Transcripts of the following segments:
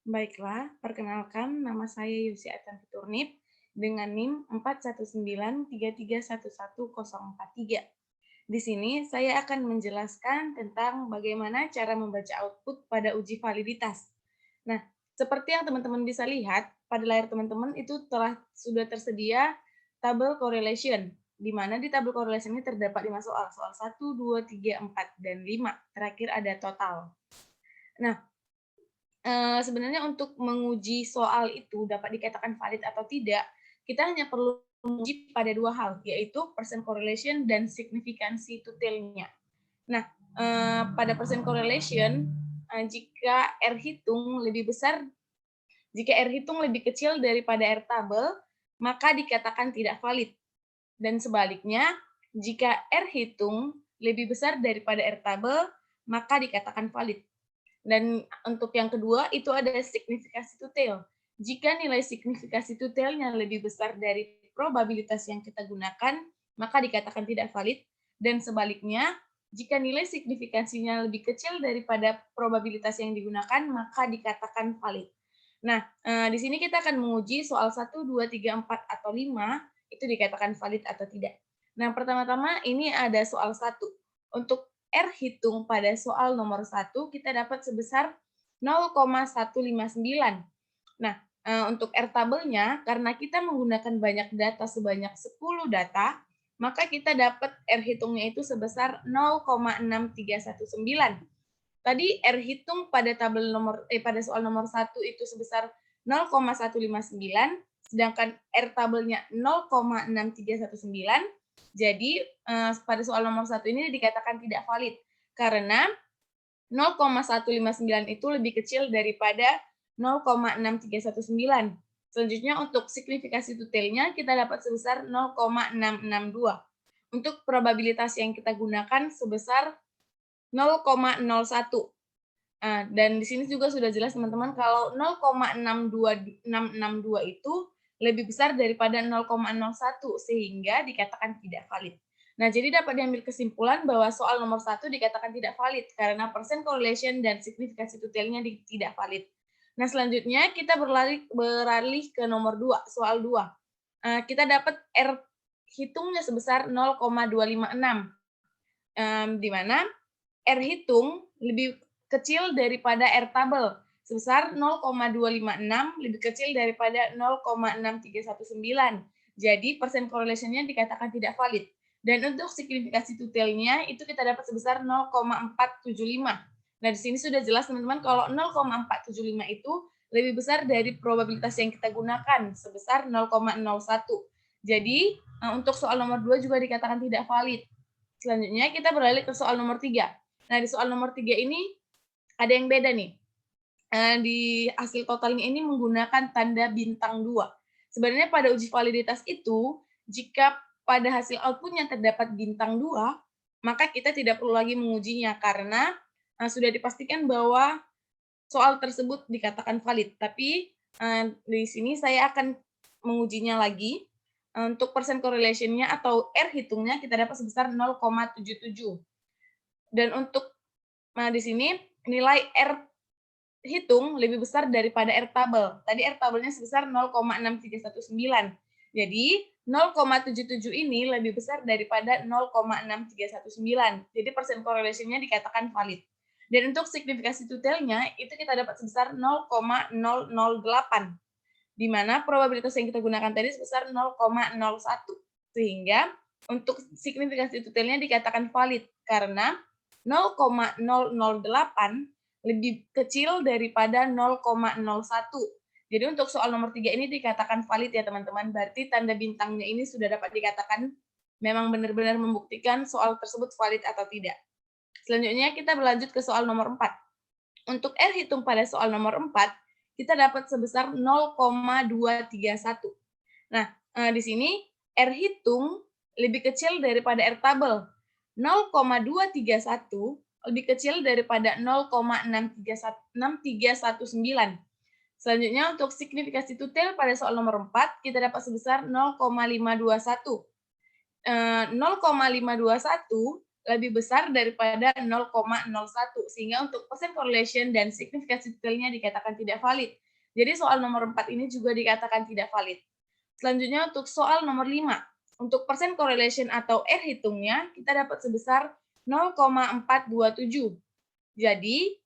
Baiklah, perkenalkan nama saya Yusi Atanti Turnip dengan NIM 41933111043. Di sini saya akan menjelaskan tentang bagaimana cara membaca output pada uji validitas. Nah, seperti yang teman-teman bisa lihat, pada layar teman-teman itu sudah tersedia tabel correlation, di mana di tabel correlation ini terdapat 5 soal, soal 1, 2, 3, 4, dan 5. Terakhir ada total. Nah, sebenarnya untuk menguji soal itu dapat dikatakan valid atau tidak, kita hanya perlu menguji pada dua hal, yaitu percent correlation dan signifikansi tutilnya. Nah, pada percent correlation, jika R hitung lebih besar, jika R hitung lebih kecil daripada R tabel, maka dikatakan tidak valid. Dan sebaliknya, jika R hitung lebih besar daripada R tabel, maka dikatakan valid. Dan untuk yang kedua, itu ada signifikasi tutil. Jika nilai signifikasi tutilnya lebih besar dari probabilitas yang kita gunakan, maka dikatakan tidak valid. Dan sebaliknya, jika nilai signifikansinya lebih kecil daripada probabilitas yang digunakan, maka dikatakan valid. Nah, di sini kita akan menguji soal 1, 2, 3, 4, atau 5, itu dikatakan valid atau tidak. Nah, pertama-tama ini ada soal 1. Untuk R hitung pada soal nomor 1 kita dapat sebesar 0,159. Nah, untuk R tabelnya, karena kita menggunakan banyak data sebanyak 10 data, maka kita dapat R hitungnya itu sebesar 0,6319. Tadi R hitung pada pada soal nomor 1 itu sebesar 0,159, sedangkan R tabelnya 0,6319. Jadi pada soal nomor 1 ini dikatakan tidak valid karena 0,159 itu lebih kecil daripada 0,6319. Selanjutnya untuk signifikasi tutilnya kita dapat sebesar 0,662. Untuk probabilitas yang kita gunakan sebesar 0,01. Dan di sini juga sudah jelas teman-teman kalau 0,662 itu lebih besar daripada 0,01 sehingga dikatakan tidak valid. Nah, jadi dapat diambil kesimpulan bahwa soal nomor 1 dikatakan tidak valid karena percent correlation dan signifikasi tutilnya tidak valid. Nah, selanjutnya kita beralih ke nomor 2, soal 2. Kita dapat R hitungnya sebesar 0,256. Di mana R hitung lebih kecil daripada R tabel sebesar 0,256 lebih kecil daripada 0,6319. Jadi persen correlation-nya dikatakan tidak valid. Dan untuk signifikasi tutilnya itu kita dapat sebesar 0,475. Nah, di sini sudah jelas teman-teman kalau 0,475 itu lebih besar dari probabilitas yang kita gunakan sebesar 0,01. Jadi untuk soal nomor 2 juga dikatakan tidak valid. Selanjutnya kita beralih ke soal nomor 3. Nah, di soal nomor 3 ini ada yang beda nih. Di hasil totalnya ini menggunakan tanda bintang 2. Sebenarnya pada uji validitas itu, jika pada hasil outputnya terdapat bintang 2, maka kita tidak perlu lagi mengujinya karena sudah dipastikan bahwa soal tersebut dikatakan valid. Tapi di sini saya akan mengujinya lagi. Untuk persen correlation-nya atau R hitungnya kita dapat sebesar 0,77. Dan untuk di sini nilai R hitung lebih besar daripada R tabel. Tadi R tabelnya sebesar 0,6319. Jadi 0,77 ini lebih besar daripada 0,6319. Jadi persen correlation-nya dikatakan valid. Dan untuk signifikasi tutilnya itu kita dapat sebesar 0,008. Di mana probabilitas yang kita gunakan tadi sebesar 0,01. Sehingga untuk signifikasi tutilnya dikatakan valid karena 0,008 lebih kecil daripada 0,01. Jadi untuk soal nomor 3 ini dikatakan valid ya teman-teman. Berarti tanda bintangnya ini sudah dapat dikatakan memang benar-benar membuktikan soal tersebut valid atau tidak. Selanjutnya kita berlanjut ke soal nomor 4. Untuk R hitung pada soal nomor 4, kita dapat sebesar 0,231. Nah, di sini R hitung lebih kecil daripada R tabel. 0,231 lebih kecil daripada 0,6319. Selanjutnya untuk signifikasi tutil pada soal nomor 4, kita dapat sebesar 0,521. 0,521 lebih besar daripada 0,01, sehingga untuk percent correlation dan signifikansi detailnya dikatakan tidak valid. Jadi soal nomor 4 ini juga dikatakan tidak valid. Selanjutnya untuk soal nomor 5. Untuk percent correlation atau R hitungnya, kita dapat sebesar 0,427. Jadi,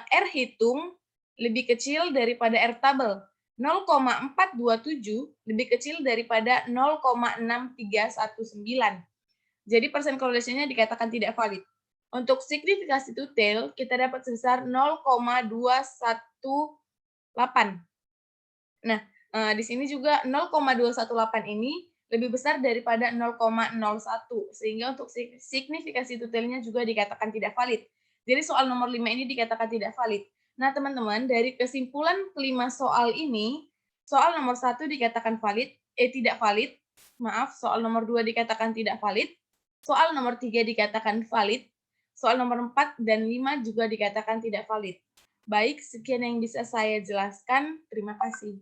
R hitung lebih kecil daripada R tabel. 0,427 lebih kecil daripada 0,6319. Jadi persen correlation-nya dikatakan tidak valid. Untuk signifikansi detail, kita dapat sebesar 0,218. Nah, di sini juga 0,218 ini lebih besar daripada 0,01, sehingga untuk signifikansi detailnya juga dikatakan tidak valid. Jadi soal nomor 5 ini dikatakan tidak valid. Nah, teman-teman, dari kesimpulan kelima soal ini, soal nomor 1 dikatakan valid, tidak valid, maaf, soal nomor 2 dikatakan tidak valid, soal nomor 3 dikatakan valid, soal nomor 4 dan 5 juga dikatakan tidak valid. Baik, sekian yang bisa saya jelaskan. Terima kasih.